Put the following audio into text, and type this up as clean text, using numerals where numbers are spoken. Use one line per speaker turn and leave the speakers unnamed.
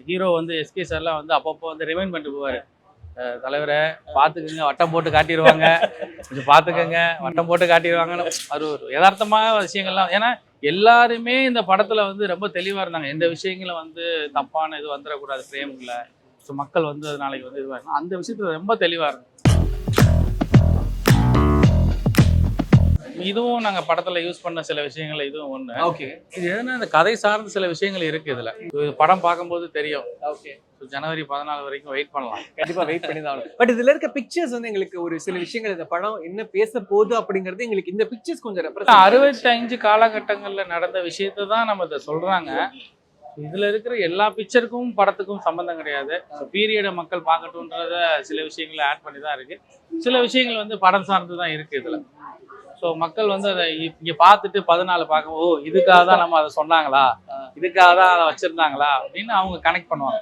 Hero வந்து SK சார்லாம் வந்து அப்பப்போ வந்து ரிமைண்ட் பண்ணிட்டு போவார். தலைவரை பார்த்துக்குங்க, வட்டம் போட்டு காட்டிடுவாங்க, கொஞ்சம் பார்த்துக்கங்க, வட்டம் போட்டு காட்டிடுவாங்கன்னு அது ஒரு யதார்த்தமான விஷயங்கள்லாம். ஏன்னா எல்லாருமே இந்த படத்தில் வந்து ரொம்ப தெளிவாக இருந்தாங்க. எந்த விஷயங்களும் வந்து தப்பான இது வந்துடக்கூடாது ஃப்ரேமில். ஸோ மக்கள் வந்து நாளைக்கு வந்து இதுவாக அந்த விஷயத்தில் ரொம்ப தெளிவாக இருக்கும். இதுவும் நாங்கள் படத்தில் யூஸ் பண்ண சில விஷயங்கள் இதுவும் ஒன்று.
ஓகே.
இது எதுனா இந்த கதை சார்ந்த சில விஷயங்கள் இருக்குது இதில். இது படம் பார்க்கும்போது தெரியும்.
ஓகே.
ஜனவரி 14 வரைக்கும் வெயிட் பண்ணலாம்.
கண்டிப்பா வெயிட் பண்ணி தான். பட் இதுல இருக்க பிக்சர்ஸ் வந்து எங்களுக்கு ஒரு சில விஷயங்கள் இந்த படம் என்ன பேச போகுது அப்படிங்கிறது எங்களுக்கு இந்த பிக்சர்ஸ் கொஞ்சம் ரெப்ரசன்ட்
65 காலகட்டங்களில் நடந்த விஷயத்தை தான் நம்ம இதை சொல்றாங்க. இதுல இருக்கிற எல்லா பிக்சருக்கும் படத்துக்கும் சம்பந்தம் கிடையாது. பீரியடை மக்கள் பார்க்கட்டும்ன்றத சில விஷயங்களை ஆட் பண்ணி தான் இருக்கு. சில விஷயங்கள் வந்து படம் சார்ந்து தான் இருக்கு இதுல. ஸோ மக்கள் வந்து அதை இங்கே பார்த்துட்டு 14 பார்க்கும், ஓ இதுக்காக தான் நம்ம அதை சொன்னாங்களா, இதுக்காக தான் அதை வச்சிருந்தாங்களா அப்படின்னு அவங்க கனெக்ட் பண்ணுவாங்க.